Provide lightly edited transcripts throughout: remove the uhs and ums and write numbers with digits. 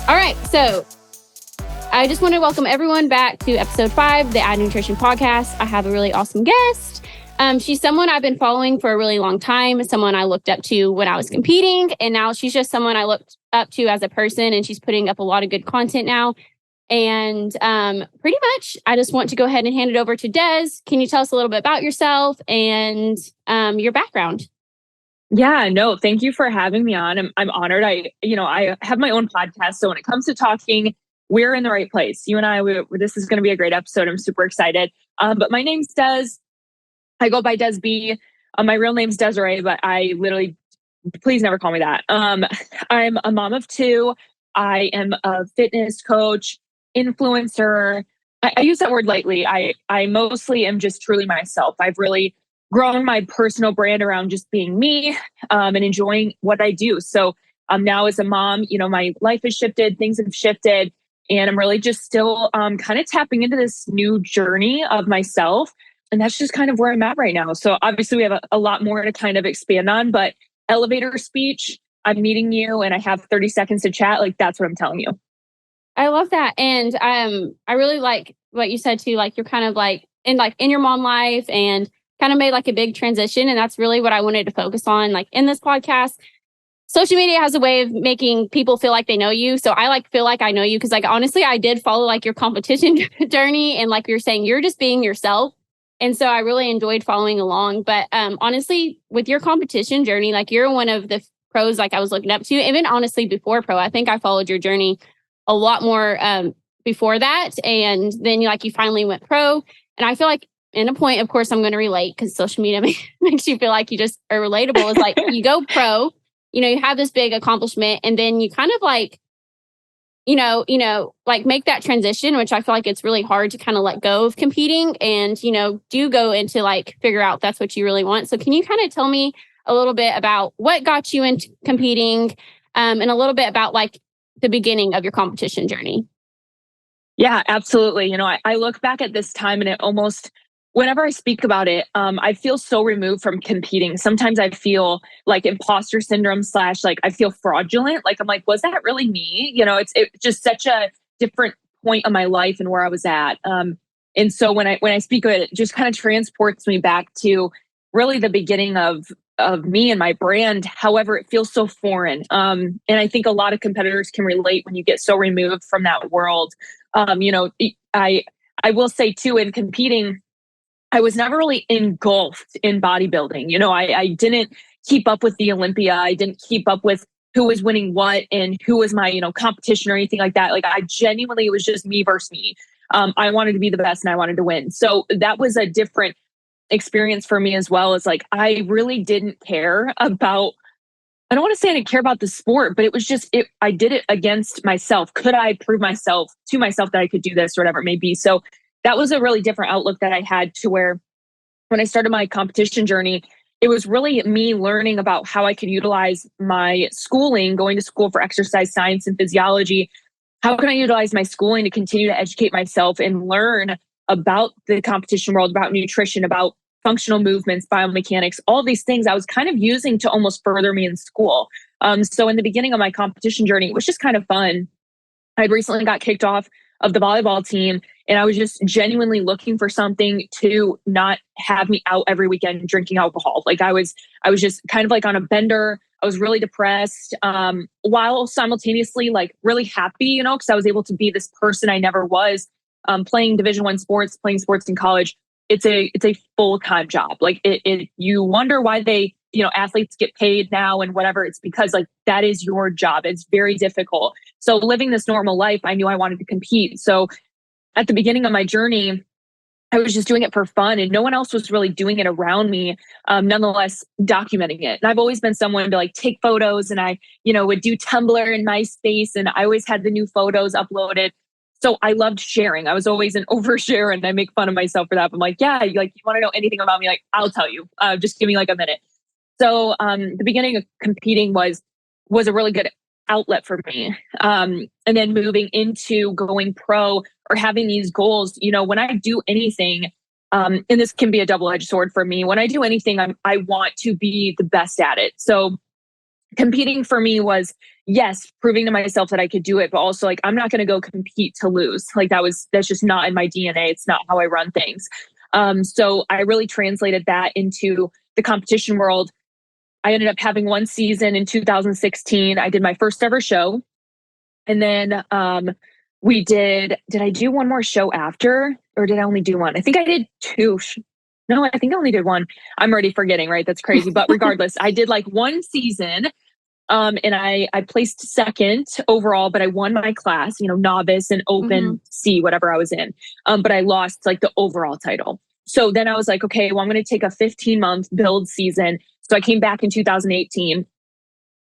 All right, so I just want to welcome everyone back to episode 5, the Ad Nutrition Podcast. I have a really awesome guest. She's someone I've been following for a really long time, someone I looked up to when I was competing, and now she's just someone I looked up to as a person, and she's putting up a lot of good content now. And pretty much, I just want to go ahead and hand it over to Des. Can you tell us a little bit about yourself and your background? Yeah, no, thank you for having me on. I'm honored. I have my own podcast. So when it comes to talking, we're in the right place. You and I, this is going to be a great episode. I'm super excited. But my name's Des. I go by Desb. My real name's Desiree, but I literally, please never call me that. I'm a mom of 2. I am a fitness coach, influencer. I use that word lightly. I mostly am just truly myself. I've really grown my personal brand around just being me and enjoying what I do. So now as a mom, my life has shifted, things have shifted, and I'm really just still kind of tapping into this new journey of myself. And that's just kind of where I'm at right now. So obviously we have a lot more to kind of expand on, but elevator speech, I'm meeting you and I have 30 seconds to chat. Like, that's what I'm telling you. I love that. And I really like what you said too. Like, you're kind of in your mom life and kind of made like a big transition. And that's really what I wanted to focus on. Like in this podcast, social media has a way of making people feel like they know you. So I feel like I know you because honestly, I did follow like your competition journey. And like you're saying, you're just being yourself. And so I really enjoyed following along. But honestly, with your competition journey, like you're one of the pros like I was looking up to. Even honestly, before pro, I think I followed your journey a lot more before that. And then you finally went pro. And I feel like in a point, of course, I'm going to relate because social media makes you feel like you just are relatable. It's like you go pro, you have this big accomplishment and then you kind of make that transition, which I feel like it's really hard to kind of let go of competing and, do go into figure out that's what you really want. So can you kind of tell me a little bit about what got you into competing and a little bit about the beginning of your competition journey? Yeah, absolutely. I look back at this time and it almost, whenever I speak about it, I feel so removed from competing. Sometimes I feel like imposter syndrome / I feel fraudulent. Like, I'm like, was that really me? It's just such a different point of my life and where I was at. And so when I speak of it, it just kind of transports me back to really the beginning of me and my brand. However, it feels so foreign. And I think a lot of competitors can relate when you get so removed from that world. I will say too, in competing, I was never really engulfed in bodybuilding. I didn't keep up with the Olympia. I didn't keep up with who was winning what and who was my, competition or anything like that. Like, I genuinely, it was just me versus me. I wanted to be the best and I wanted to win. So that was a different experience for me as well. As I really didn't care about, I don't want to say I didn't care about the sport, but it was just, I did it against myself. Could I prove to myself that I could do this or whatever it may be? So that was a really different outlook that I had, to where when I started my competition journey, it was really me learning about how I could utilize my schooling, going to school for exercise science and physiology. How can I utilize my schooling to continue to educate myself and learn about the competition world, about nutrition, about functional movements, biomechanics, all these things I was kind of using to almost further me in school. So in the beginning of my competition journey, it was just kind of fun. I'd recently got kicked off of the volleyball team, and I was just genuinely looking for something to not have me out every weekend drinking alcohol. Like, I was just kind of on a bender. I was really depressed, while simultaneously really happy, because I was able to be this person I never was, playing Division I sports, playing sports in college. It's a full-time job. You wonder why they, athletes get paid now and whatever. It's because that is your job. It's very difficult. So living this normal life, I knew I wanted to compete. So at the beginning of my journey, I was just doing it for fun and no one else was really doing it around me. Nonetheless, documenting it. And I've always been someone to take photos, and I, would do Tumblr and MySpace, and I always had the new photos uploaded. So I loved sharing. I was always an overshare, and I make fun of myself for that. But I'm like, yeah, you want to know anything about me? I'll tell you. Just give me a minute. So the beginning of competing was a really good outlet for me. And then moving into going pro or having these goals, when I do anything, and this can be a double-edged sword for me. When I do anything, I want to be the best at it. So competing for me was, yes, proving to myself that I could do it, but also like, I'm not going to go compete to lose. Like that's just not in my DNA. It's not how I run things. So I really translated that into the competition world. I ended up having one season in 2016. I did my first ever show. And then did I do one more show after, or did I only do one? I think I did two. No, I think I only did one. I'm already forgetting, right? That's crazy. But regardless, I did like one season. And I placed second overall, but I won my class, novice and open C, whatever I was in. But I lost like the overall title. So then I was like, okay, well, I'm going to take a 15-month build season. So I came back in 2018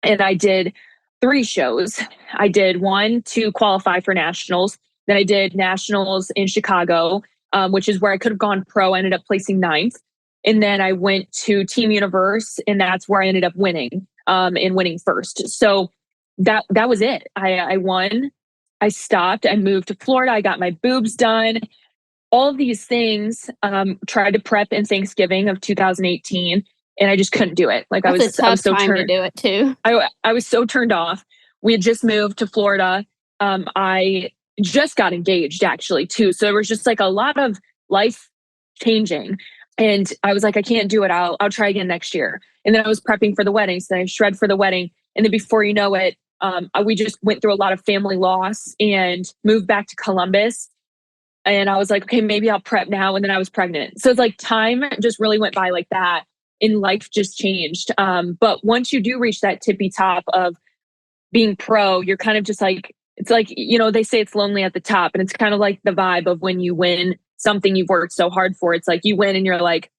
and I did 3 shows. I did one to qualify for nationals. Then I did nationals in Chicago, which is where I could have gone pro. I ended up placing 9th. And then I went to Team Universe, and that's where I ended up winning. And winning first. So that was it. I won. I stopped. I moved to Florida. I got my boobs done. All of these things, tried to prep in Thanksgiving of 2018, and I just couldn't do it. Like I was so time to do it too. I was so turned off. We had just moved to Florida. I just got engaged actually too. So there was just like a lot of life changing. And I was like, I can't do it. I'll try again next year. And then I was prepping for the wedding. So I shred for the wedding. And then before you know it, we just went through a lot of family loss and moved back to Columbus. And I was like, okay, maybe I'll prep now. And then I was pregnant. So it's like time just really went by like that, and life just changed. But once you do reach that tippy top of being pro, you're kind of just like, it's like, they say it's lonely at the top. And it's kind of like the vibe of when you win something you've worked so hard for. It's like you win and you're like,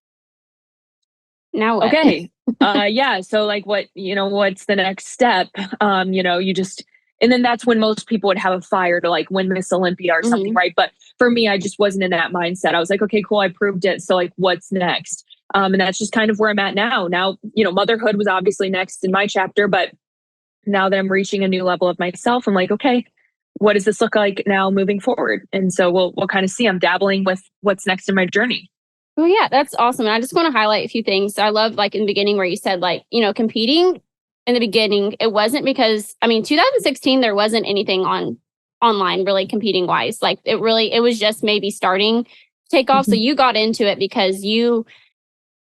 now what? Okay. Yeah. So like what's the next step? You just, and then that's when most people would have a fire to like win Miss Olympia or something. Right. But for me, I just wasn't in that mindset. I was like, okay, cool. I proved it. So like, what's next? And that's just kind of where I'm at now. Now, motherhood was obviously next in my chapter, but now that I'm reaching a new level of myself, I'm like, okay, what does this look like now moving forward? And so we'll kind of see. I'm dabbling with what's next in my journey. Well, yeah, that's awesome. And I just want to highlight a few things. I love like in the beginning where you said like, competing in the beginning, it wasn't because 2016, there wasn't anything online really competing wise. Like it was just maybe starting to take off. So you got into it because you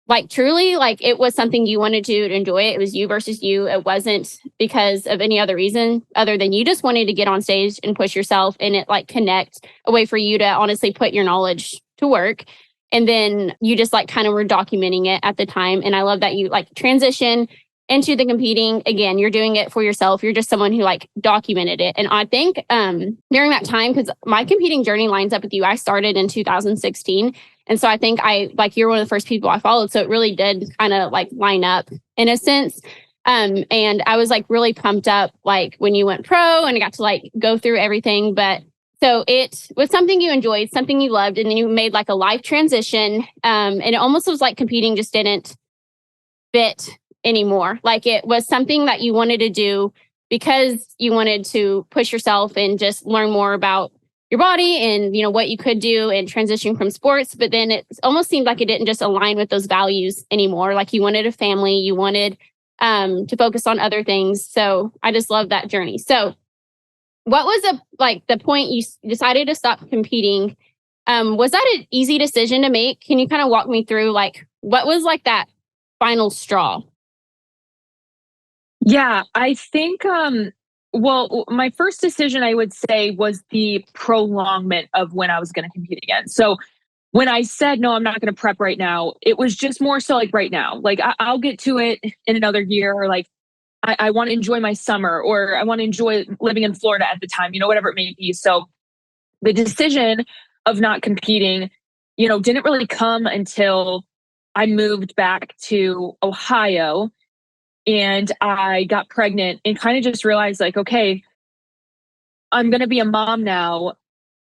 like truly like it was something you wanted to enjoy. It was you versus you. It wasn't because of any other reason other than you just wanted to get on stage and push yourself and it like connect, a way for you to honestly put your knowledge to work. And then you just like kind of were documenting it at the time. And I love that you like transition into the competing. Again, you're doing it for yourself. You're just someone who like documented it. And I think during that time, because my competing journey lines up with you, I started in 2016. And so I think you're one of the first people I followed. So it really did kind of like line up in a sense. And I was like really pumped up like when you went pro and I got to like go through everything. But so it was something you enjoyed, something you loved, and then you made like a life transition. And it almost was like competing just didn't fit anymore. Like it was something that you wanted to do because you wanted to push yourself and just learn more about your body and, what you could do and transition from sports. But then it almost seemed like it didn't just align with those values anymore. Like you wanted a family, you wanted to focus on other things. So I just love that journey. So what was the point you decided to stop competing? Was that an easy decision to make? Can you kind of walk me through like what was like that final straw? Yeah, I think my first decision I would say was the prolongment of when I was going to compete again. So when I said no, I'm not going to prep right now, it was just more so like right now. Like I'll get to it in another year, or like I want to enjoy my summer, or I want to enjoy living in Florida at the time, whatever it may be. So the decision of not competing, didn't really come until I moved back to Ohio and I got pregnant and kind of just realized like, okay, I'm going to be a mom now.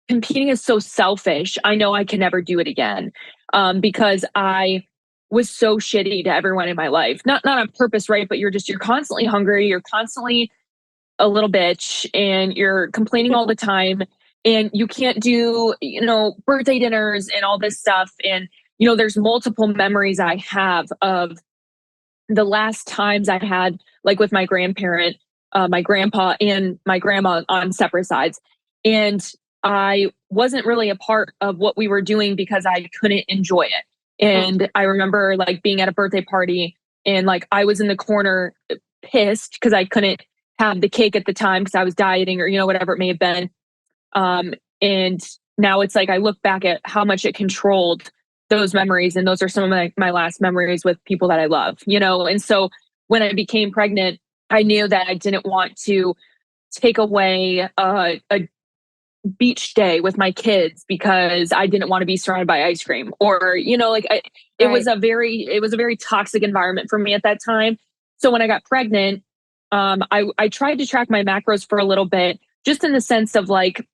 Competing is so selfish. I know I can never do it again because I was so shitty to everyone in my life. Not on purpose, right? But you're constantly hungry. You're constantly a little bitch and you're complaining all the time and you can't do, birthday dinners and all this stuff. And, there's multiple memories I have of the last times I had, like with my grandparent, my grandpa and my grandma on separate sides. And I wasn't really a part of what we were doing because I couldn't enjoy it. And I remember like being at a birthday party and like I was in the corner pissed because I couldn't have the cake at the time because I was dieting or, whatever it may have been. And now it's like I look back at how much it controlled those memories. And those are some of my last memories with people that I love, And so when I became pregnant, I knew that I didn't want to take away a beach day with my kids because I didn't want to be surrounded by ice cream or, it was a very toxic environment for me at that time. So when I got pregnant, I tried to track my macros for a little bit, just in the sense of like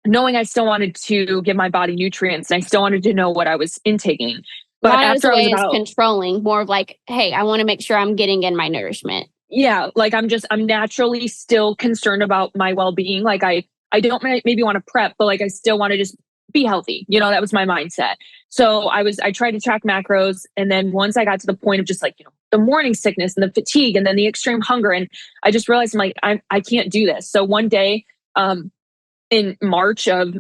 knowing I still wanted to give my body nutrients and I still wanted to know what I was intaking. But not after as a way I was as controlling, more of like, hey, I want to make sure I'm getting in my nourishment. Yeah, like I'm naturally still concerned about my well-being. Like I don't maybe want to prep, but like I still want to just be healthy. That was my mindset. So I tried to track macros. And then once I got to the point of just like, the morning sickness and the fatigue and then the extreme hunger. And I just realized I'm like, I can't do this. So one day, in March of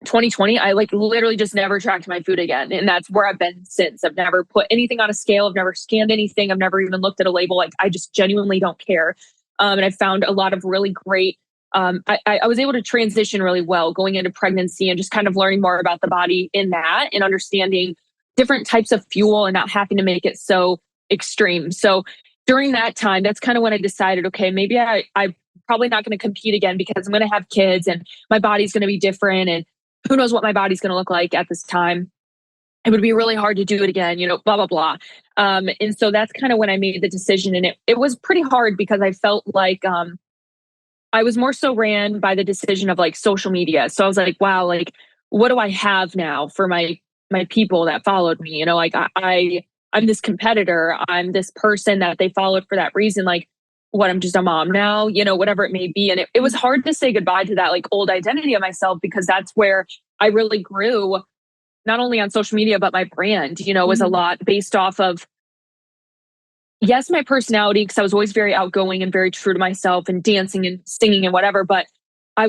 2020, I like literally just never tracked my food again. And that's where I've been since. I've never put anything on a scale. I've never scanned anything. I've never even looked at a label. Like I just genuinely don't care. And I found a lot of really great, I was able to transition really well going into pregnancy and just kind of learning more about the body in that and understanding different types of fuel and not having to make it so extreme. So during that time, that's kind of when I decided, okay, maybe I'm probably not going to compete again because I'm going to have kids and my body's going to be different. And who knows what my body's going to look like at this time. It would be really hard to do it again, blah, blah, blah. And so that's kind of when I made the decision. And it was pretty hard because I felt like I was more so ran by the decision of like social media. So I was like, wow, like, what do I have now for my people that followed me? Like I'm this competitor. I'm this person that they followed for that reason. Like, what, I'm just a mom now, whatever it may be. And it was hard to say goodbye to that like old identity of myself because that's where I really grew, not only on social media, but my brand, was a lot based off of, yes, my personality, because I was always very outgoing and very true to myself and dancing and singing and whatever. But I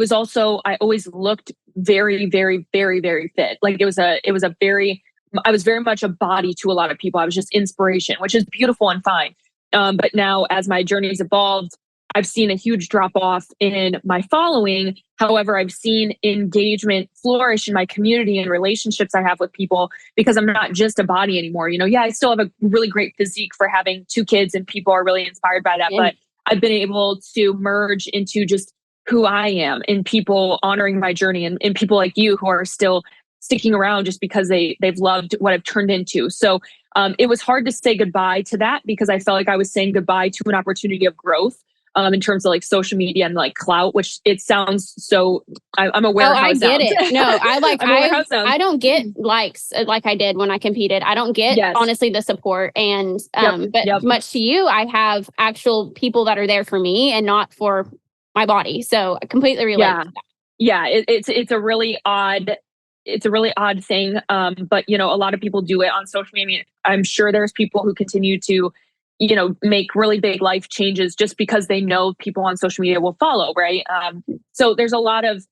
always looked very, very, very, very fit. Like I was very much a body to a lot of people. I was just inspiration, which is beautiful and fine. But now as my journey's evolved, I've seen a huge drop off in my following. However, I've seen engagement flourish in my community and relationships I have with people because I'm not just a body anymore. Yeah, I still have a really great physique for having 2 kids and people are really inspired by that. But I've been able to merge into just who I am and people honoring my journey and people like you who are still sticking around just because they've loved what I've turned into. So it was hard to say goodbye to that because I felt like I was saying goodbye to an opportunity of growth in terms of like social media and like clout, which it sounds so I'm aware of how it sounds. I get it. No, I don't get likes like I did when I competed. I don't get honestly the support and much to you, I have actual people that are there for me and not for my body. So I completely relate to that. Yeah, it's a really odd thing. But a lot of people do it on social media. I mean, I'm sure there's people who continue to, make really big life changes just because they know people on social media will follow. Right. So there's a lot of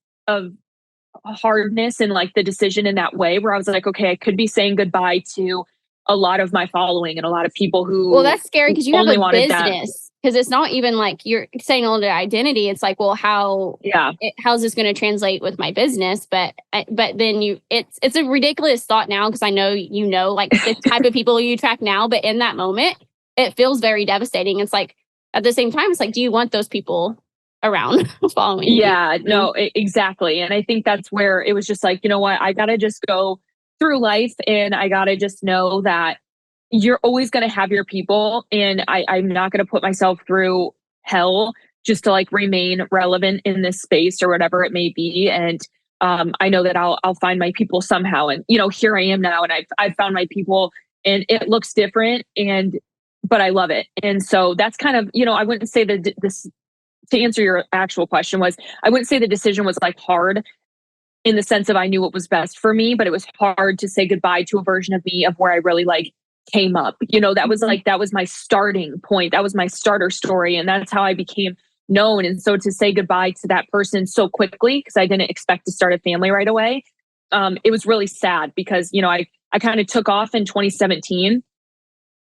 hardness in like the decision in that way where I was like, okay, I could be saying goodbye to a lot of my following and a lot of people who, well, that's scary because you have a business. Because it's not even like you're saying all the identity. It's like, well, how's this going to translate with my business? But then it's a ridiculous thought now because I know like the type of people you track now. But in that moment, it feels very devastating. It's like at the same time, it's like, do you want those people around following you? Yeah, no, exactly. And I think that's where it was just like, you know what, I got to just go through life and I got to just know that you're always going to have your people. And I'm not going to put myself through hell just to like remain relevant in this space or whatever it may be. And I know that I'll find my people somehow. And, here I am now and I've found my people and it looks different but I love it. And so that's kind of, I wouldn't say that this, to answer your actual question I wouldn't say the decision was like hard in the sense of I knew what was best for me, but it was hard to say goodbye to a version of me of where I really like came up. That was my starting point. That was my starter story. And that's how I became known. And so to say goodbye to that person so quickly, because I didn't expect to start a family right away, it was really sad because, I kind of took off in 2017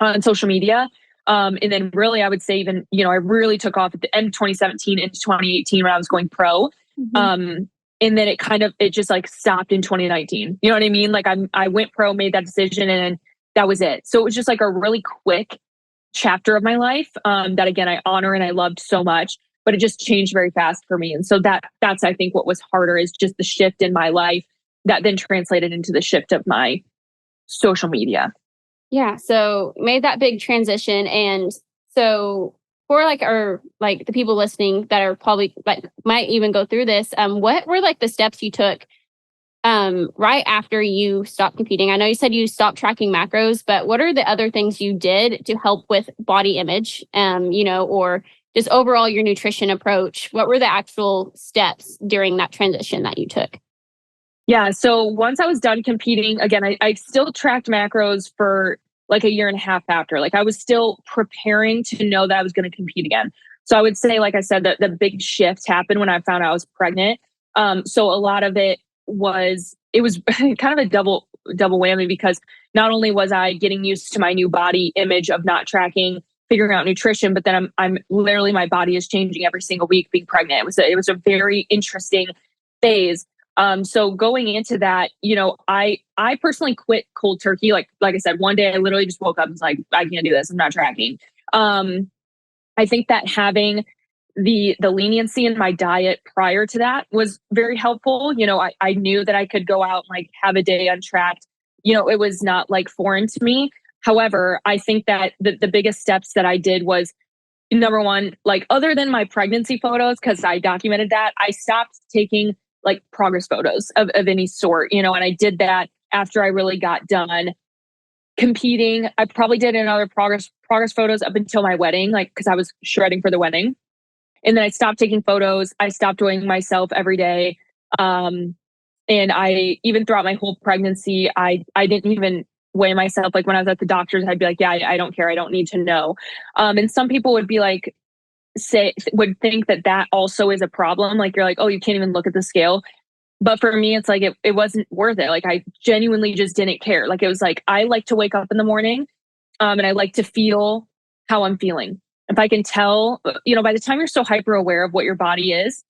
on social media. And then really, I would say even, I really took off at the end of 2017 into 2018 when I was going pro. And then it just like stopped in 2019. You know what I mean? Like I went pro, made that decision, and that was it. So it was just like a really quick chapter of my life that again, I honor and I loved so much, but it just changed very fast for me. And so that's, I think, what was harder is just the shift in my life that then translated into the shift of my social media. Yeah. So made that big transition. And so for the people listening that are probably might even go through this, what were the steps you took right after you stopped competing? I know you said you stopped tracking macros, but what are the other things you did to help with body image, or just overall your nutrition approach? What were the actual steps during that transition that you took? Yeah. So once I was done competing, again, I still tracked macros for like a year and a half after. Like I was still preparing to know that I was going to compete again. So I would say, like I said, that the big shift happened when I found out I was pregnant. So a lot of it was kind of a double whammy because not only was I getting used to my new body image of not tracking, figuring out nutrition, but then I'm literally, my body is changing every single week being pregnant. It was a very interesting phase. So going into that, I personally quit cold turkey. Like I said, one day I literally just woke up and was like, I can't do this. I'm not tracking. I think that having the leniency in my diet prior to that was very helpful. I knew that I could go out and have a day untracked. It was not foreign to me. However, I think that the biggest steps that I did was, number one, other than my pregnancy photos, because I documented that, I stopped taking progress photos of any sort, and I did that after I really got done competing. I probably did another progress photos up until my wedding, because I was shredding for the wedding. And then I stopped taking photos. I stopped weighing myself every day. And I, even throughout my whole pregnancy, I didn't even weigh myself. When I was at the doctor's, I'd be like, yeah, I don't care. I don't need to know. And some people would be would think that also is a problem. You're like, oh, you can't even look at the scale. But for me, it's it wasn't worth it. I genuinely just didn't care. It was I like to wake up in the morning and I like to feel how I'm feeling. If I can tell, by the time you're so hyper aware of what your body is,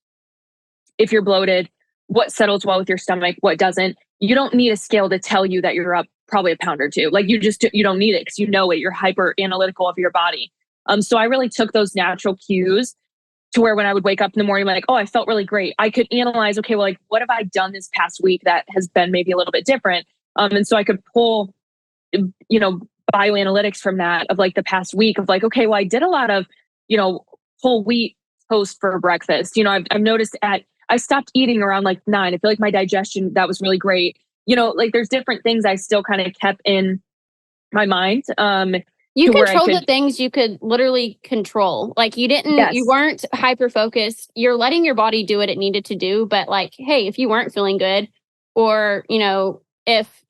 if you're bloated, what settles well with your stomach, what doesn't, you don't need a scale to tell you that you're up probably a pound or two. You don't need it because you know it. You're hyper analytical of your body. So I really took those natural cues to where when I would wake up in the morning, I'm like, oh, I felt really great. I could analyze, okay, well, what have I done this past week that has been maybe a little bit different? And so I could pull, bioanalytics from that of the past week of okay, well, I did a lot of, whole wheat toast for breakfast. I've noticed I stopped eating around 9. I feel my digestion, that was really great. There's different things I still kind of kept in my mind. You control the things you could literally control. You weren't hyper focused. You're letting your body do what it needed to do. But hey, if you weren't feeling good, or, if,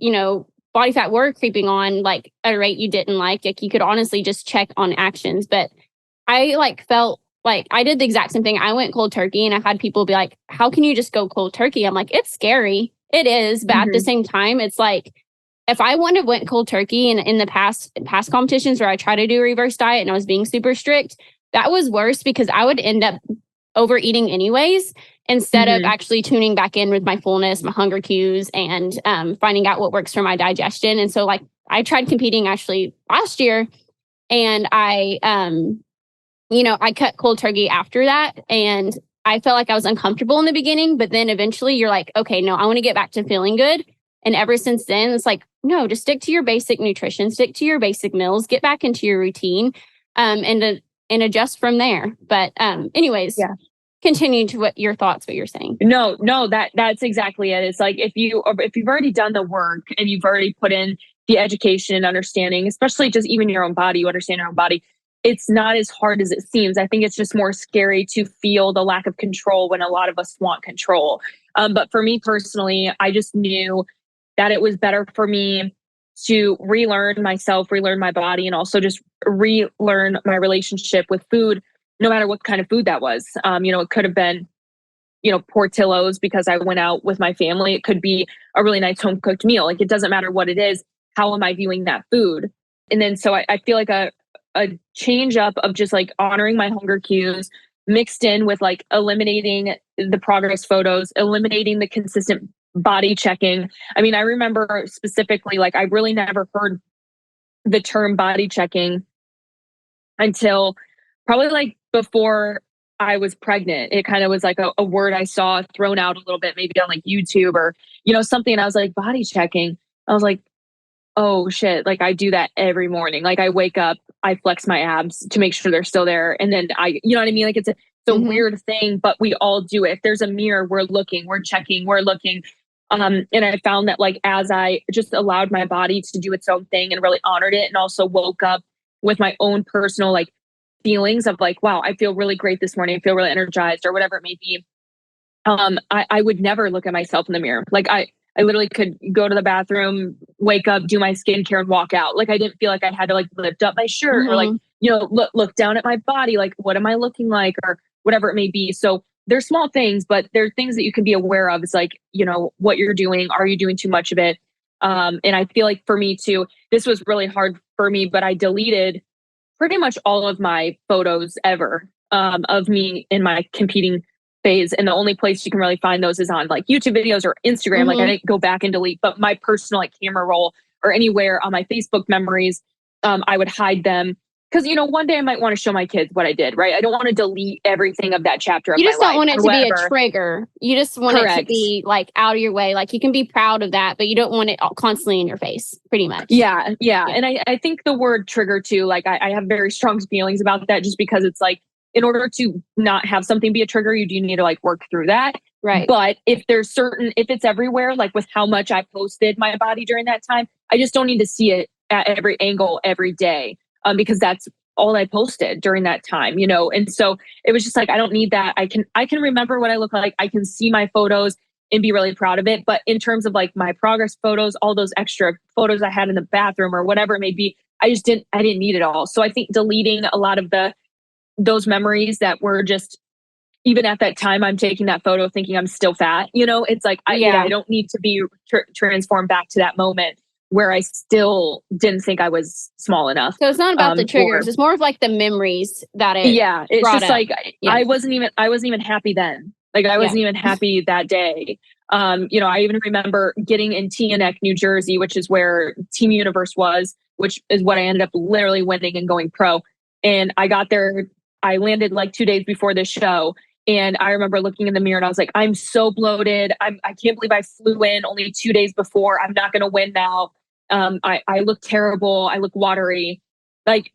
body fat were creeping on at a rate you didn't like, you could honestly just check on actions. But I felt I did the exact same thing. I went cold turkey and I had people be like, how can you just go cold turkey? I'm like, it's scary. It is. But at the same time, it's if I wouldn't have went cold turkey in the past competitions where I try to do a reverse diet and I was being super strict, that was worse because I would end up overeating anyways, instead of actually tuning back in with my fullness, my hunger cues, and finding out what works for my digestion. And so I tried competing actually last year, and I cut cold turkey after that, and I felt I was uncomfortable in the beginning, but then eventually you're okay, no, I want to get back to feeling good. And ever since then, it's no, just stick to your basic nutrition, stick to your basic meals, get back into your routine, and adjust from there. But anyways, yeah. Continue to what you're saying. No, that's exactly it. It's if you've already done the work and you've already put in the education and understanding, especially just even your own body, you understand your own body, it's not as hard as it seems. I think it's just more scary to feel the lack of control when a lot of us want control. But for me personally, I just knew that it was better for me to relearn myself, relearn my body, and also just relearn my relationship with food, no matter what kind of food that was. It could have been, Portillo's because I went out with my family. It could be a really nice home cooked meal. Like, it doesn't matter what it is. How am I viewing that food? And then so I feel like a change up of just like honoring my hunger cues mixed in with like eliminating the progress photos, eliminating the consistent body checking. I mean, I remember specifically, like, I really never heard the term body checking until probably like before I was pregnant. It kind of was like a word I saw thrown out a little bit, maybe on like YouTube or, something. And I was like, body checking. I was like, oh shit. Like, I do that every morning. Like, I wake up, I flex my abs to make sure they're still there. And then you know what I mean? Like, it's a weird thing, but we all do it. If there's a mirror, we're looking, we're checking, we're looking. And I found that, like, as I just allowed my body to do its own thing and really honored it, and also woke up with my own personal, like, feelings of like, wow, I feel really great this morning. I feel really energized, or whatever it may be. I would never look at myself in the mirror. Like, I literally could go to the bathroom, wake up, do my skincare, and walk out. Like, I didn't feel like I had to like lift up my shirt or like, look down at my body. Like, what am I looking like, or whatever it may be. So they're small things, but they're things that you can be aware of. It's like, what you're doing. Are you doing too much of it? And I feel like for me too, this was really hard for me, but I deleted pretty much all of my photos ever of me in my competing phase. And the only place you can really find those is on like YouTube videos or Instagram. Like, I didn't go back and delete, but my personal like camera roll or anywhere on my Facebook memories, I would hide them. Because, one day I might want to show my kids what I did, right? I don't want to delete everything of that chapter of my life. You just don't want it to be a trigger. You just want it to be like out of your way. Like, you can be proud of that, but you don't want it constantly in your face, pretty much. Yeah. And I think the word trigger too, like, I have very strong feelings about that, just because it's like, in order to not have something be a trigger, you do need to like work through that. Right. But if it's everywhere, like with how much I posted my body during that time, I just don't need to see it at every angle every day. Because that's all I posted during that time, And so it was just like, I don't need that. I can remember what I look like. I can see my photos and be really proud of it. But in terms of like my progress photos, all those extra photos I had in the bathroom or whatever it may be, I didn't need it all. So I think deleting a lot of those memories that were just, even at that time, I'm taking that photo thinking I'm still fat. It's like, I don't need to be transformed back to that moment where I still didn't think I was small enough. So it's not about the triggers. It's more of like the memories that it. Yeah. It's just like, I wasn't even happy then. Like, I wasn't even happy that day. I even remember getting in Teaneck, New Jersey, which is where Team Universe was, which is what I ended up literally winning and going pro. And I got there, I landed like 2 days before the show. And I remember looking in the mirror and I was like, I'm so bloated. I can't believe I flew in only 2 days before. I'm not going to win now. I look terrible. I look watery. Like,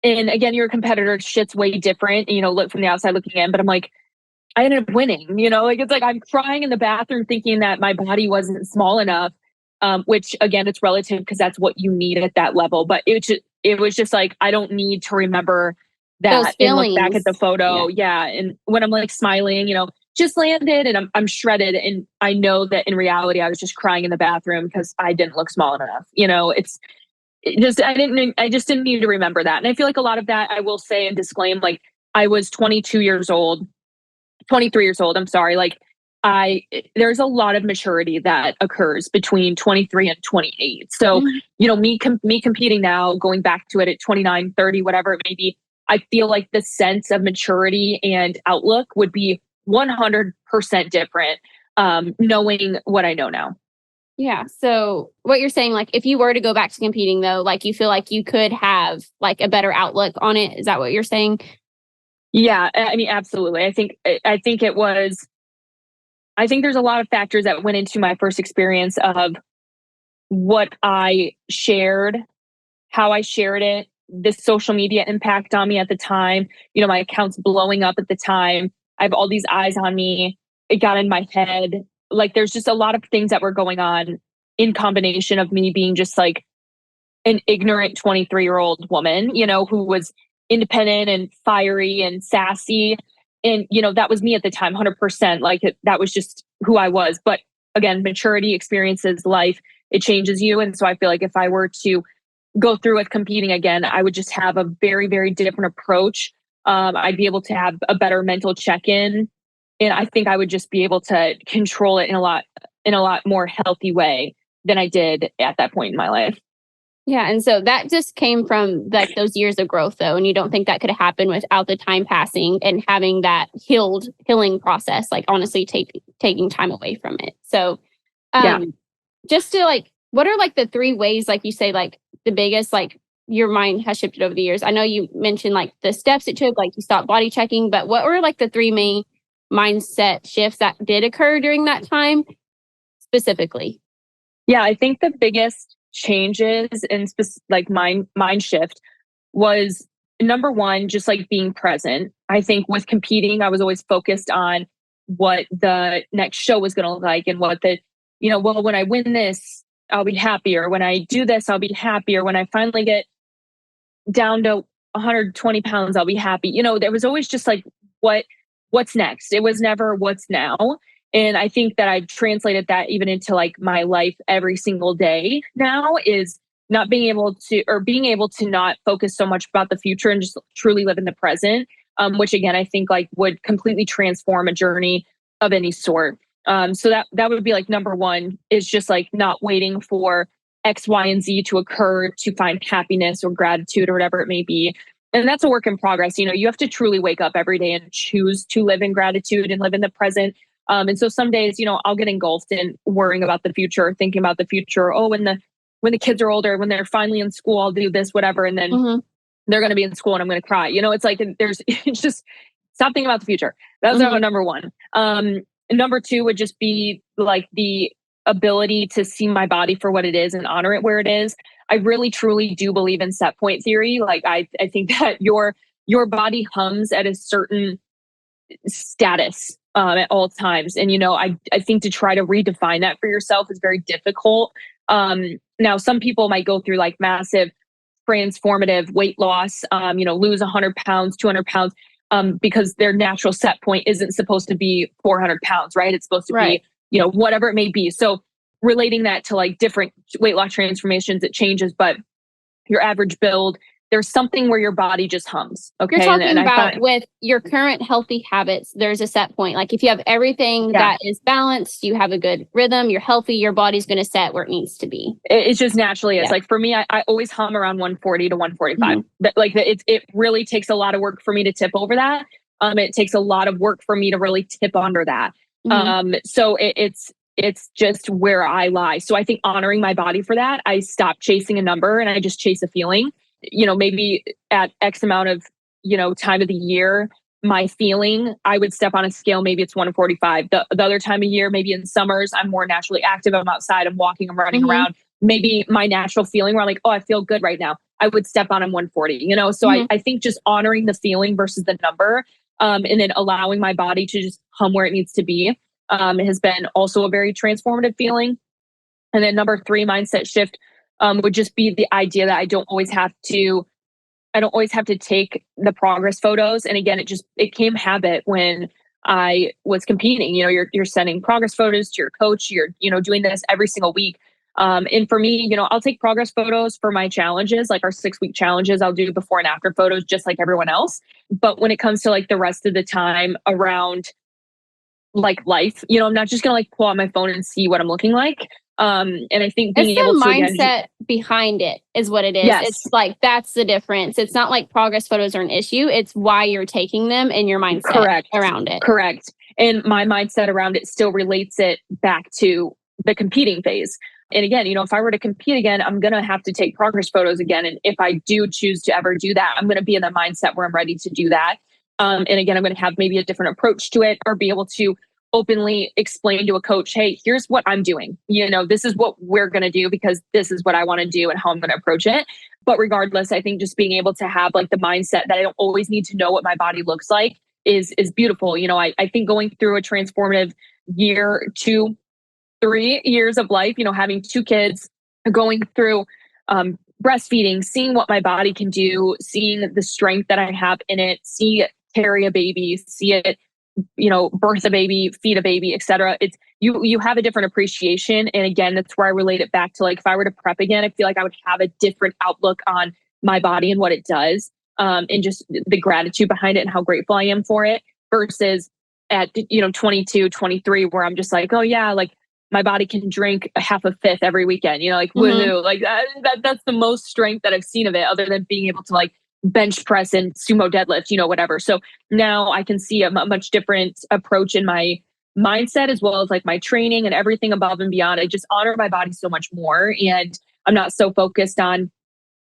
and again, you're a competitor. Shit's way different, look from the outside looking in, but I'm like, I ended up winning, like, it's like, I'm crying in the bathroom thinking that my body wasn't small enough, which again, it's relative because that's what you need at that level. But it was just like, I don't need to remember that and look back at the photo. Yeah. And when I'm like smiling, just landed and I'm shredded. And I know that in reality, I was just crying in the bathroom because I didn't look small enough. I just didn't need to remember that. And I feel like a lot of that, I will say and disclaim, like, I was 23 years old. I'm sorry. Like, there's a lot of maturity that occurs between 23 and 28. So, me competing now, going back to it at 29, 30, whatever it may be, I feel like the sense of maturity and outlook would be 100% different, knowing what I know now. Yeah. So what you're saying, like, if you were to go back to competing though, like, you feel like you could have like a better outlook on it. Is that what you're saying? Yeah. I mean, absolutely. I think there's a lot of factors that went into my first experience of what I shared, how I shared it, this social media impact on me at the time, my account's blowing up at the time. I have all these eyes on me. It got in my head. Like, there's just a lot of things that were going on in combination of me being just like an ignorant 23-year-old woman, who was independent and fiery and sassy. And, that was me at the time, 100%. Like, that was just who I was. But again, maturity, experiences, life, it changes you. And so I feel like if I were to go through with competing again, I would just have a very, very different approach. I'd be able to have a better mental check-in. And I think I would just be able to control it in a lot more healthy way than I did at that point in my life. Yeah. And so that just came from like those years of growth though. And you don't think that could happen without the time passing and having that healing process, like honestly taking time away from it. So Yeah. just to like, what are like the three ways, like you say, like the biggest, like your mind has shifted over the years? I know you mentioned like the steps it took, like you stopped body checking, but what were like the three main mindset shifts that did occur during that time specifically? Yeah, I think the biggest changes in like mind shift was number one, just like being present. I think with competing, I was always focused on what the next show was going to look like and what well, when I win this, I'll be happier. When I do this, I'll be happier. When I finally get down to 120 pounds, I'll be happy. There was always just like, what's next? It was never what's now. And I think that I've translated that even into like my life every single day now is not being able to not focus so much about the future and just truly live in the present, which again, I think like would completely transform a journey of any sort. So that would be like number one is just like not waiting for X, Y, and Z to occur to find happiness or gratitude or whatever it may be. And that's a work in progress. You have to truly wake up every day and choose to live in gratitude and live in the present. And so some days, I'll get engulfed in worrying about the future, thinking about the future. Oh, when the kids are older, when they're finally in school, I'll do this, whatever. And then they're going to be in school and I'm going to cry. It's like, it's just stop thinking about the future. That's number one. Number two would just be like the ability to see my body for what it is and honor it where it is. I really, truly do believe in set point theory. Like I think that your body hums at a certain status at all times. And, I think to try to redefine that for yourself is very difficult. Now, some people might go through like massive transformative weight loss, lose 100 pounds, 200 pounds, because their natural set point isn't supposed to be 400 pounds, right? It's supposed to be, whatever it may be. So relating that to like different weight loss transformations, it changes, but your average build, there's something where your body just hums. Okay. You're talking about with your current healthy habits, there's a set point. Like if you have everything that is balanced, you have a good rhythm, you're healthy, your body's going to set where it needs to be. It just naturally is. Like for me, I always hum around 140 to 145. But like it really takes a lot of work for me to tip over that. It takes a lot of work for me to really tip under that. So it's just where I lie. So I think honoring my body for that, I stop chasing a number and I just chase a feeling. Maybe at X amount of, time of the year, my feeling, I would step on a scale, maybe it's 145. The other time of year, maybe in summers, I'm more naturally active. I'm outside, I'm walking, I'm running around. Maybe my natural feeling where I'm like, oh, I feel good right now. I would step on 140, So I think just honoring the feeling versus the number, and then allowing my body to just hum where it needs to be, has been also a very transformative feeling. And then number three, mindset shift, would just be the idea that I don't always have to take the progress photos. And again, it came habit when I was competing. You're sending progress photos to your coach. You're, doing this every single week. And for me, I'll take progress photos for my challenges, like our 6-week challenges. I'll do before and after photos just like everyone else. But when it comes to like the rest of the time around like life, I'm not just going to like pull out my phone and see what I'm looking like. And I think being able to mindset behind it is what it is. Yes. It's like, that's the difference. It's not like progress photos are an issue. It's why you're taking them and your mindset around it. Correct. And my mindset around it still relates it back to the competing phase. And again, if I were to compete again, I'm going to have to take progress photos again. And if I do choose to ever do that, I'm going to be in the mindset where I'm ready to do that. And again, I'm going to have maybe a different approach to it or be able to openly explain to a coach, hey, here's what I'm doing. This is what we're going to do because this is what I want to do and how I'm going to approach it. But regardless, I think just being able to have like the mindset that I don't always need to know what my body looks like is beautiful. I think going through a transformative year, 2-3 years of life, having 2 kids, going through breastfeeding, seeing what my body can do, seeing the strength that I have in it, see it carry a baby, see it birth a baby, feed a baby, etc. It's you have a different appreciation. And again, that's where I relate it back to, like, if I were to prep again, I feel like I would have a different outlook on my body and what it does, and just the gratitude behind it and how grateful I am for it, versus at 22, 23, where I'm just like, oh yeah, like my body can drink a half a fifth every weekend, like woohoo, like that's the most strength that I've seen of it, other than being able to like bench press and sumo deadlift, whatever. So now I can see a much different approach in my mindset, as well as like my training and everything above and beyond. I just honor my body so much more, and I'm not so focused on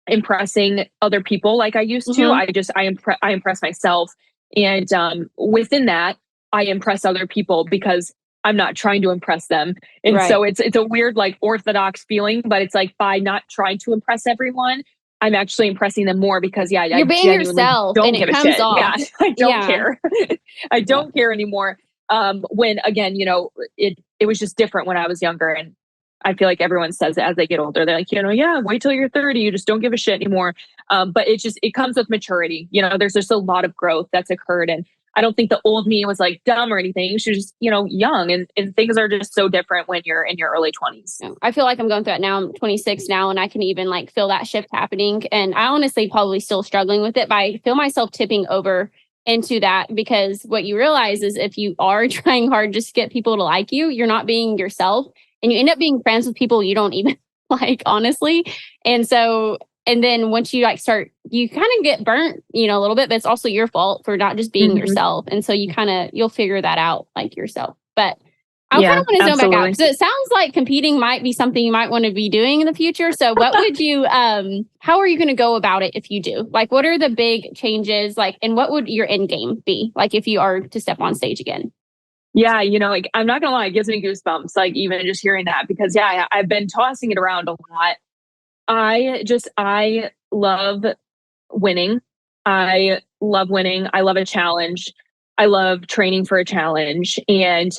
impressing other people like I used to. I impress myself, and within that, I impress other people because I'm not trying to impress them. And so it's a weird, like, orthodox feeling, but it's like, by not trying to impress everyone, I'm actually impressing them more, because you're I being yourself, don't and give it a comes shit. off. Yeah, I don't care. I don't care anymore. When again, it was just different when I was younger, and I feel like everyone says it as they get older. They're like, yeah, wait till you're 30, you just don't give a shit anymore. But it comes with maturity. There's just a lot of growth that's occurred, and I don't think the old me was like dumb or anything. She was just, young, and things are just so different when you're in your early 20s. I feel like I'm going through it now. I'm 26 now, and I can even like feel that shift happening. And I honestly probably still struggling with it, but I feel myself tipping over into that, because what you realize is, if you are trying hard just to get people to like you, you're not being yourself, and you end up being friends with people you don't even like, honestly. And then once you like start, you kind of get burnt, a little bit, but it's also your fault for not just being yourself. And so you'll figure that out like yourself. But I kind of want to zone back out, because it sounds like competing might be something you might want to be doing in the future. So what would you, how are you going to go about it if you do? Like, what are the big changes? Like, and what would your end game be? Like, if you are to step on stage again? Yeah, like, I'm not gonna lie, it gives me goosebumps, like, even just hearing that, because I've been tossing it around a lot. I love winning. I love winning. I love a challenge. I love training for a challenge. And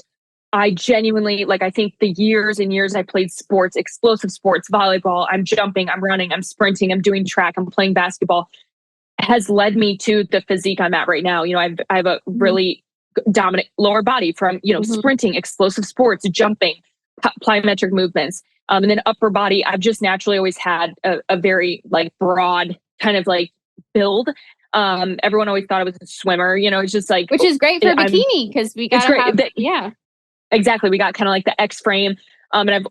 I genuinely, like, I think the years and years I played sports, explosive sports, volleyball, I'm jumping, I'm running, I'm sprinting, I'm doing track, I'm playing basketball, has led me to the physique I'm at right now. I have a really dominant lower body from, sprinting, explosive sports, jumping, plyometric movements. And then upper body, I've just naturally always had a very like broad kind of like build. Everyone always thought I was a swimmer, it's just like, which is great for bikini, because we got to have, exactly. We got kind of like the X frame. And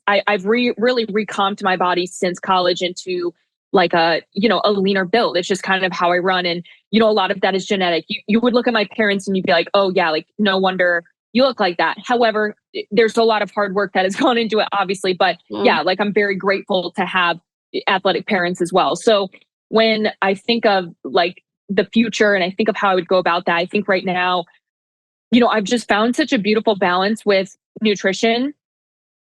I've really recomped my body since college into like a leaner build. It's just kind of how I run. And, a lot of that is genetic. You would look at my parents and you'd be like, oh yeah, like no wonder you look like that. However, there's a lot of hard work that has gone into it, obviously. But like, I'm very grateful to have athletic parents as well. So when I think of like the future and I think of how I would go about that, I think right now, I've just found such a beautiful balance with nutrition.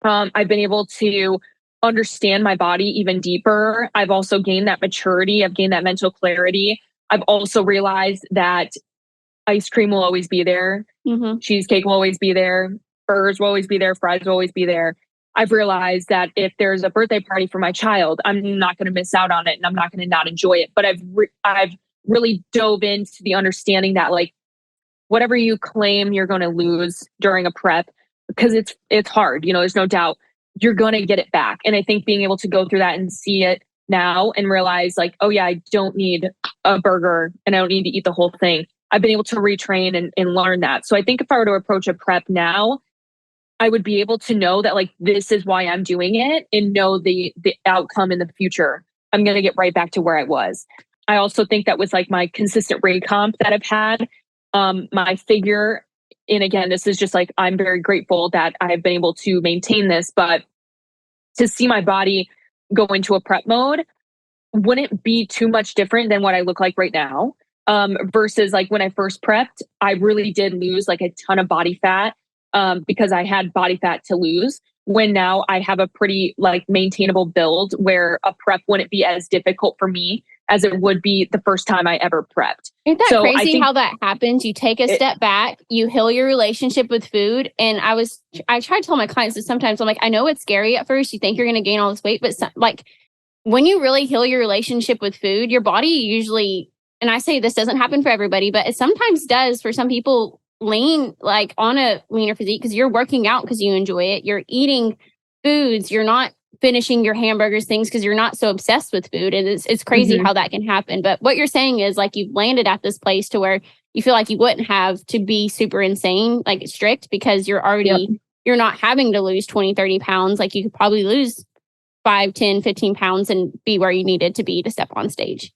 I've been able to understand my body even deeper. I've also gained that maturity. I've gained that mental clarity. I've also realized that ice cream will always be there. Cheesecake will always be there. Burgers will always be there. Fries will always be there. I've realized that if there's a birthday party for my child, I'm not going to miss out on it, and I'm not going to not enjoy it. But I've really dove into the understanding that, like, whatever you claim you're going to lose during a prep, because it's hard, there's no doubt you're going to get it back. And I think being able to go through that and see it now and realize, like, oh yeah, I don't need a burger and I don't need to eat the whole thing. I've been able to retrain and learn that. So I think if I were to approach a prep now, I would be able to know that, like, this is why I'm doing it, and know the outcome in the future. I'm going to get right back to where I was. I also think that with like my consistent recomp that I've had, my figure, and again, this is just like, I'm very grateful that I've been able to maintain this, but to see my body go into a prep mode wouldn't be too much different than what I look like right now. Versus like when I first prepped, I really did lose like a ton of body fat, because I had body fat to lose, when now I have a pretty like maintainable build where a prep wouldn't be as difficult for me as it would be the first time I ever prepped. Isn't that crazy how that happens? You take a step back, you heal your relationship with food. And I try to tell my clients that sometimes I'm like, I know it's scary at first. You think you're going to gain all this weight, but like when you really heal your relationship with food, your body usually, and I say this doesn't happen for everybody, but it sometimes does for some people, lean, like on a leaner physique because you're working out because you enjoy it. You're eating foods. You're not finishing your hamburgers, things because you're not so obsessed with food. And it's crazy how that can happen. But what you're saying is like you've landed at this place to where you feel like you wouldn't have to be super insane, like strict, because you're already, you're not having to lose 20, 30 pounds. Like you could probably lose 5, 10, 15 pounds and be where you needed to be to step on stage.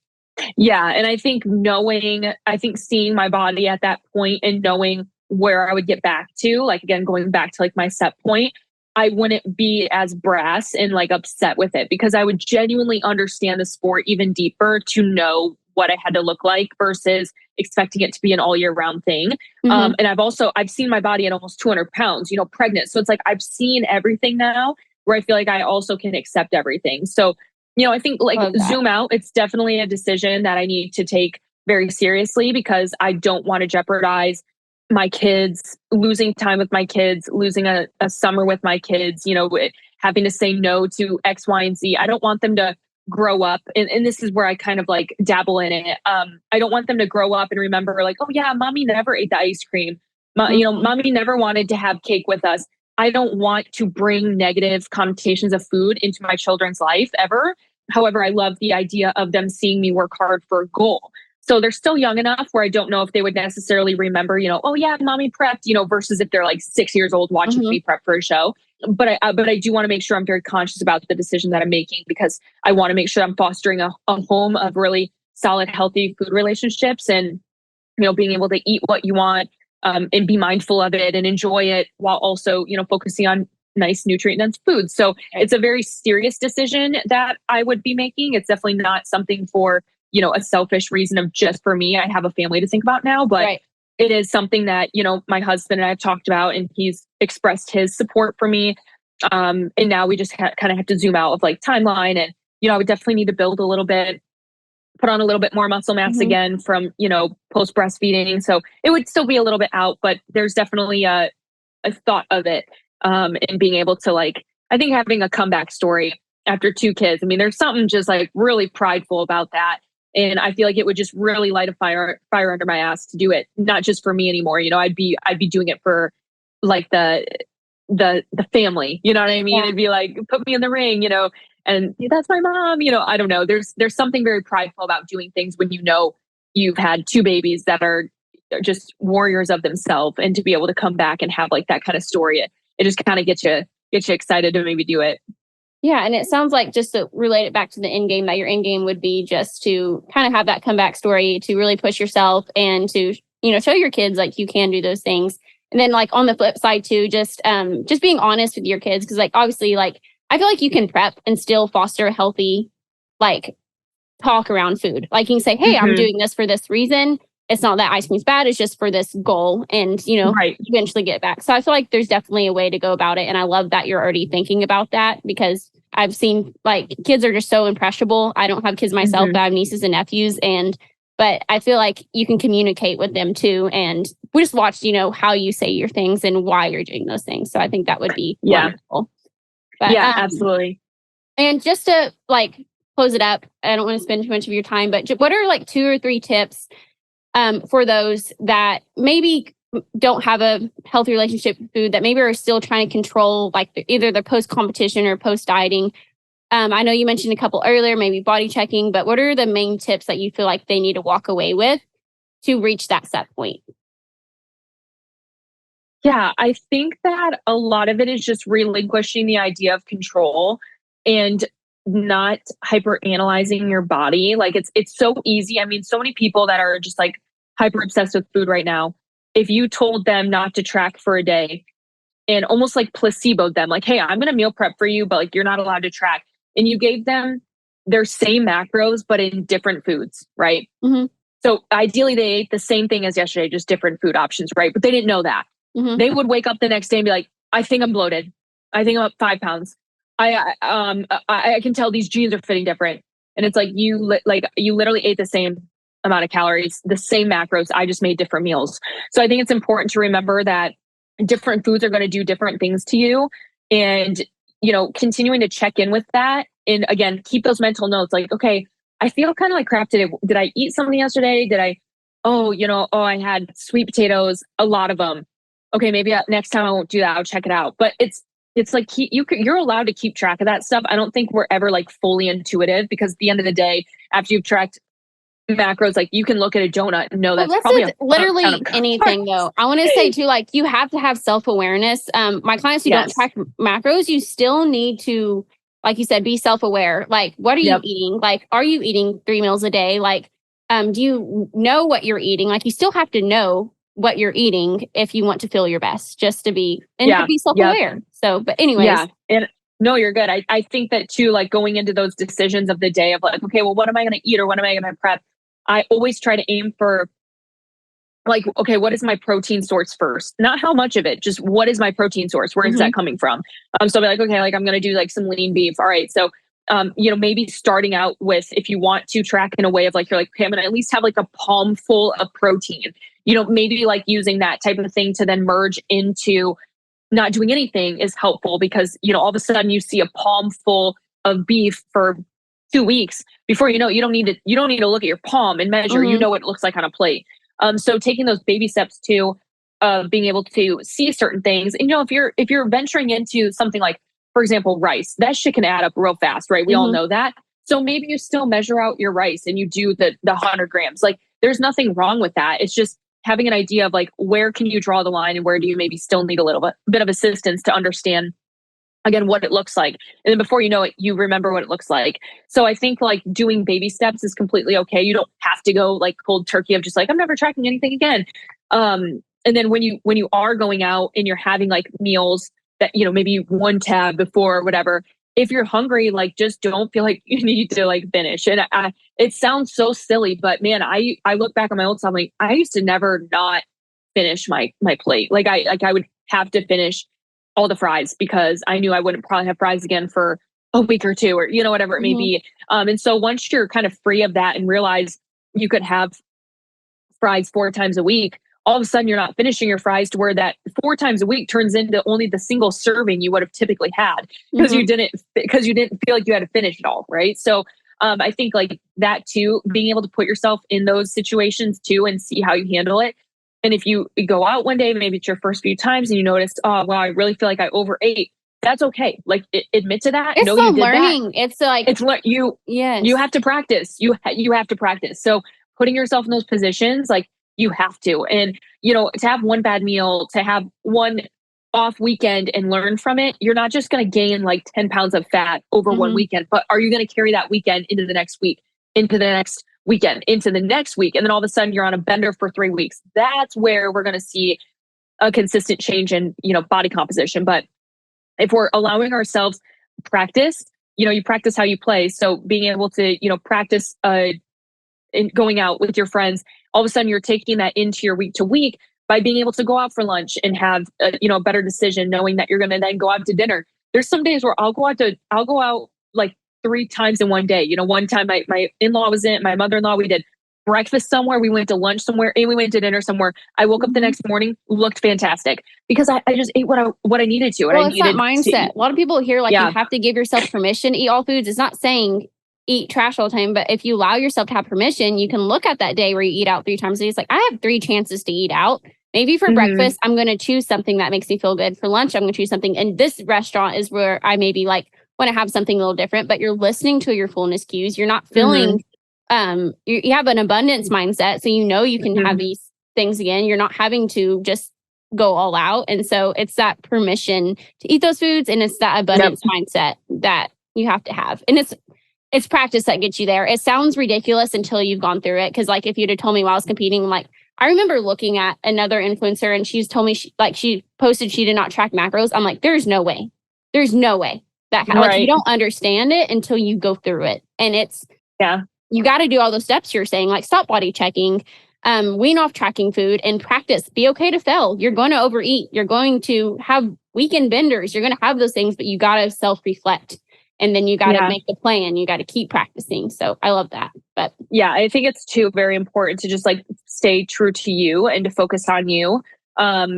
Yeah. And I think seeing my body at that point and knowing where I would get back to, like, again, going back to like my set point, I wouldn't be as brass and like upset with it because I would genuinely understand the sport even deeper to know what I had to look like versus expecting it to be an all year round thing. And I've seen my body at almost 200 pounds, pregnant. So it's like, I've seen everything now where I feel like I also can accept everything. So, I think like zoom out, it's definitely a decision that I need to take very seriously because I don't want to jeopardize my kids, losing time with my kids, losing a summer with my kids, having to say no to X, Y, and Z. I don't want them to grow up. And this is where I kind of like dabble in it. I don't want them to grow up and remember like, oh yeah, mommy never ate the ice cream. Mommy never wanted to have cake with us. I don't want to bring negative connotations of food into my children's life ever. However, I love the idea of them seeing me work hard for a goal. So they're still young enough where I don't know if they would necessarily remember, oh yeah, mommy prepped, versus if they're like 6 years old watching me prep for a show. But I do want to make sure I'm very conscious about the decision that I'm making because I want to make sure I'm fostering a home of really solid, healthy food relationships and, being able to eat what you want and be mindful of it and enjoy it while also, focusing on nice nutrient dense foods. So it's a very serious decision that I would be making. It's definitely not something for, a selfish reason of just for me. I have a family to think about now, but it is something that, my husband and I have talked about and he's expressed his support for me. And now we just kind of have to zoom out of like timeline and, I would definitely need to build a little bit, put on a little bit more muscle mass again from, post breastfeeding. So it would still be a little bit out, but there's definitely a thought of it. And being able to like, I think having a comeback story after 2 kids, I mean, there's something just like really prideful about that. And I feel like it would just really light a fire under my ass to do it. Not just for me anymore. I'd be doing it for like the family, you know what I mean? It'd be like, put me in the ring, and that's my mom, I don't know. There's something very prideful about doing things when you've had 2 babies that are just warriors of themselves, and to be able to come back and have like that kind of story, it just kind of gets you excited to maybe do it. Yeah. And it sounds like, just to relate it back to the end game, that your end game would be just to kind of have that comeback story to really push yourself and to, show your kids like you can do those things. And then like on the flip side too, just being honest with your kids. Cause like, obviously, like, I feel like you can prep and still foster a healthy, like, talk around food. Like you can say, hey, I'm doing this for this reason. It's not that ice cream's bad. It's just for this goal and, eventually get back. So I feel like there's definitely a way to go about it. And I love that you're already thinking about that because I've seen like kids are just so impressionable. I don't have kids myself, but I have nieces and nephews. But I feel like you can communicate with them too. And we just watched, how you say your things and why you're doing those things. So I think that would be wonderful. But, absolutely. And just to like close it up, I don't want to spend too much of your time, but what are like 2 or 3 tips for those that maybe don't have a healthy relationship with food, that maybe are still trying to control like either their post-competition or post-dieting? I know you mentioned a couple earlier, maybe body checking, but what are the main tips that you feel like they need to walk away with to reach that set point? Yeah, I think that a lot of it is just relinquishing the idea of control and not hyper analyzing your body. Like it's so easy. I mean, so many people that are just like hyper obsessed with food right now. If you told them not to track for a day and almost like placeboed them, like, hey, I'm going to meal prep for you, but like you're not allowed to track. And you gave them their same macros, but in different foods, right? So ideally they ate the same thing as yesterday, just different food options, right? But they didn't know that. They would wake up the next day and be like, I think I'm bloated. I think I'm up 5 pounds. I can tell these jeans are fitting different. And it's like, you literally ate the same amount of calories, the same macros. I just made different meals. So I think it's important to remember that different foods are going to do different things to you. And, continuing to check in with that. And again, keep those mental notes like, okay, I feel kind of like crap today. Did I eat something yesterday? Did I oh, I had sweet potatoes, a lot of them. Okay, maybe next time I won't do that. I'll check it out. But it's like you're allowed to keep track of that stuff. I don't think we're ever like fully intuitive, because at the end of the day, after you've tracked macros, like you can look at a donut and know Well, that's this probably is a literally ton of carbs. anything though. I want to say too, like you have to have self-awareness. My clients who don't Yes. track macros, you still need to, like you said, be self-aware. Like, what are you Yep. eating? Like, are you eating 3 meals a day? Like, do you know what you're eating? Like, you still have to know what you're eating if you want to feel your best, just to be, and to Yeah. be Yep. self-aware. So, but anyways, Yeah. And no, you're good. I think that too, like going into those decisions of the day of like, okay, well, what am I going to eat or what am I going to prep? I always try to aim for like, okay, what is my protein source first? Not how much of it, just what is my protein source? Where is that coming from? So I'll be like, okay, like I'm going to do like some lean beef. All right. So, maybe starting out with, if you want to track in a way of like, you're like, okay, I'm going to at least have like a palm full of protein, maybe like using that type of thing to then merge into not doing anything is helpful, because, all of a sudden you see a palm full of beef for 2 weeks. Before you know, you don't need to look at your palm and measure, what it looks like on a plate. So taking those baby steps to being able to see certain things. And if you're venturing into something like, for example, rice, that shit can add up real fast, right? We all know that. So maybe you still measure out your rice and you do the 100 grams. Like there's nothing wrong with that. It's just having an idea of like, where can you draw the line and where do you maybe still need a little bit of assistance to understand, again, what it looks like. And then before you know it, you remember what it looks like. So I think like doing baby steps is completely okay. You don't have to go like cold turkey of just like, I'm never tracking anything again. And then when you are going out and you're having like meals that, maybe one tab before or whatever, if you're hungry, like just don't feel like you need to like finish. And it sounds so silly, but man, I look back on my old self, like I used to never not finish my plate. Like I would have to finish all the fries because I knew I wouldn't probably have fries again for a week or two, or whatever it may be. And so once you're kind of free of that and realize you could have fries 4 times a week, all of a sudden you're not finishing your fries to where that 4 times a week turns into only the single serving you would have typically had, because you didn't feel like you had to finish it all, right? So I think like that too, being able to put yourself in those situations too and see how you handle it. And if you go out one day, maybe it's your first few times and you notice, oh, wow, I really feel like I overate. That's okay. Like admit to that. it's Know still you did learning. that. It's like, You have to practice. You have to practice. So putting yourself in those positions, like you have to. And, to have one bad meal, to have one off weekend and learn from it, you're not just going to gain like 10 pounds of fat over one weekend, but are you going to carry that weekend into the next week, into the next weekend, into the next week? And then all of a sudden you're on a bender for 3 weeks. That's where we're going to see a consistent change in, body composition. But if we're allowing ourselves practice, you practice how you play. So being able to, practice in going out with your friends, all of a sudden you're taking that into your week to week by being able to go out for lunch and have a better decision, knowing that you're going to then go out to dinner. There's some days where I'll go out like 3 times in one day. One time my in-law was my mother-in-law, we did breakfast somewhere, we went to lunch somewhere, and we went to dinner somewhere. I woke up the next morning, looked fantastic because I just ate what I needed to. Well, it's that mindset. A lot of people hear like you have to give yourself permission to eat all foods. It's not saying eat trash all the time, but if you allow yourself to have permission, you can look at that day where you eat out 3 times a day. It's like, I have 3 chances to eat out. Maybe for breakfast, I'm going to choose something that makes me feel good. For lunch, I'm going to choose something. And this restaurant is where I maybe like want to have something a little different, but you're listening to your fullness cues. You're not feeling, you have an abundance mindset. So you can have these things again. You're not having to just go all out. And so it's that permission to eat those foods. And it's that abundance mindset that you have to have. And it's practice that gets you there. It sounds ridiculous until you've gone through it. Cause like if you'd have told me while I was competing, like I remember looking at another influencer and she's told me she posted she did not track macros. I'm like, there's no way. There's no way that like you don't understand it until you go through it. And it's you got to do all those steps you're saying, like stop body checking, wean off tracking food and practice. Be okay to fail. You're going to overeat. You're going to have weekend benders. You're going to have those things, but you got to self-reflect. And then you got to make the plan. You got to keep practicing. So I love that. But yeah, I think it's too very important to just like stay true to you and to focus on you.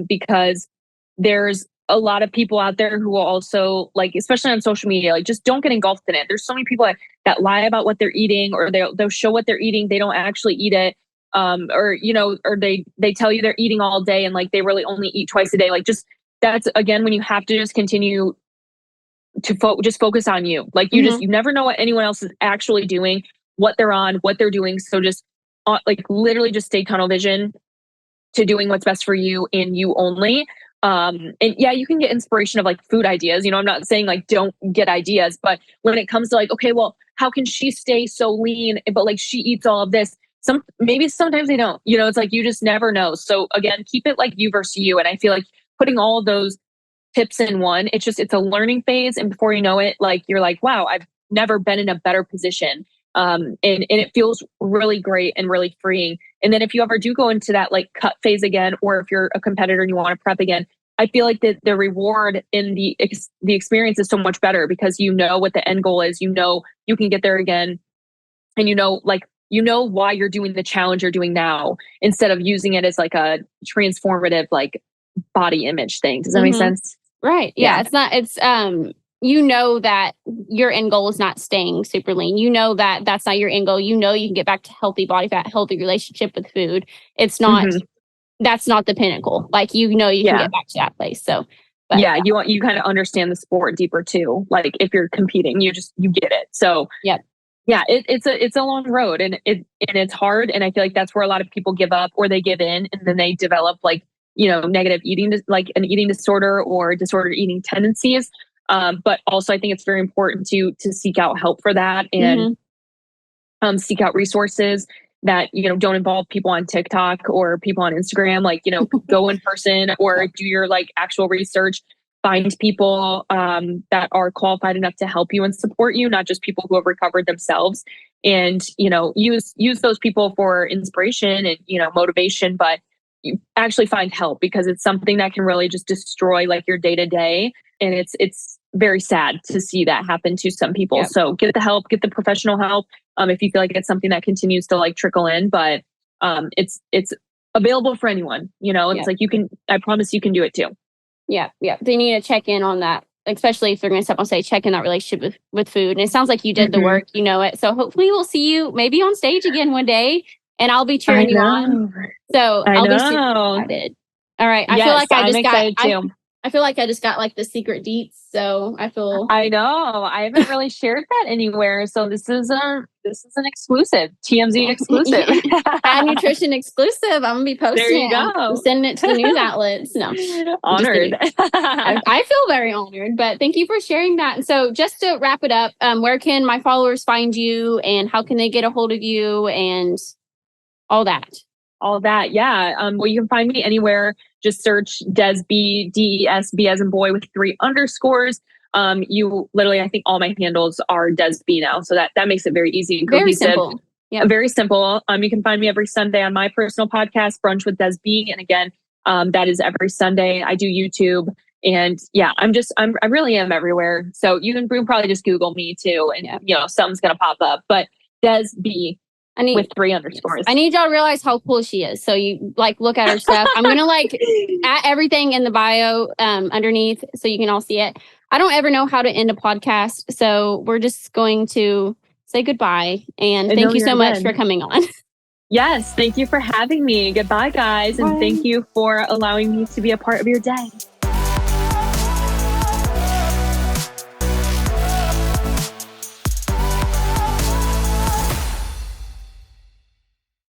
Because there's a lot of people out there who will also like, especially on social media, like just don't get engulfed in it. There's so many people that lie about what they're eating, or they'll show what they're eating. They don't actually eat it. or, or they tell you they're eating all day and like they really only eat twice a day. Like just that's again, when you have to just continue to just focus on you. Like you never know what anyone else is actually doing, what they're on, what they're doing. So just like literally just stay tunnel vision to doing what's best for you and you only. And yeah, you can get inspiration of like food ideas. I'm not saying like don't get ideas, but when it comes to like, okay, well, how can she stay so lean, but like she eats all of this? Maybe sometimes they don't, it's like, you just never know. So again, keep it like you versus you. And I feel like putting all of those tips in one, it's a learning phase. And before you know it, like, you're like, wow, I've never been in a better position. And it feels really great and really freeing. And then if you ever do go into that like cut phase again, or if you're a competitor and you want to prep again, I feel like the reward in the experience is so much better because you know what the end goal is, you can get there again. And why you're doing the challenge you're doing now instead of using it as like a transformative, like body image thing. Does that make sense? Right. Yeah. It's that your end goal is not staying super lean. That that's not your end goal. You can get back to healthy body fat, healthy relationship with food. It's not, that's not the pinnacle. Like, you can get back to that place. So, you kind of understand the sport deeper too. Like if you're competing, you get it. So, it's a long road and it's hard. And I feel like that's where a lot of people give up or they give in and then they develop like, negative eating, like an eating disorder or disordered eating tendencies. But also I think it's very important to seek out help for that and seek out resources that, don't involve people on TikTok or people on Instagram, like, go in person or do your like actual research, find people that are qualified enough to help you and support you, not just people who have recovered themselves, and, use those people for inspiration and, motivation, but you actually find help because it's something that can really just destroy like your day to day. And it's very sad to see that happen to some people. Yep. So get the help, get the professional help. If you feel like it's something that continues to like trickle in, but it's available for anyone, it's like I promise you can do it too. Yeah. Yeah. They need to check in on that, especially if they're going to step on stage, check in that relationship with food. And it sounds like you did the work, it. So hopefully we'll see you maybe on stage again one day and I'll be cheering you on. So I'll be super excited. All right. I feel like I feel like I just got like the secret deets. So I know. I haven't really shared that anywhere. So this is an exclusive, TMZ exclusive. Ad Nutrition exclusive. I'm gonna be posting. There you go. I'm sending it to the news outlets. No. Honored. I feel very honored, but thank you for sharing that. And so just to wrap it up, where can my followers find you and how can they get a hold of you and all that? Yeah. Well, you can find me anywhere. Just search Desb, DESB as in boy with 3 underscores. You literally, I think all my handles are Desb now. So that makes it very easy and cohesive. Very simple. Yeah. Very simple. You can find me every Sunday on my personal podcast, Brunch with Desb. And again, that is every Sunday. I do YouTube. And yeah, I really am everywhere. So you can probably just Google me too. And something's going to pop up, but Desb. With 3 underscores. I need y'all to realize how cool she is. So you like look at her stuff. I'm gonna like add everything in the bio underneath so you can all see it. I don't ever know how to end a podcast, so we're just going to say goodbye and thank you so much for coming on. Yes, thank you for having me. Goodbye, guys, and thank you for allowing me to be a part of your day.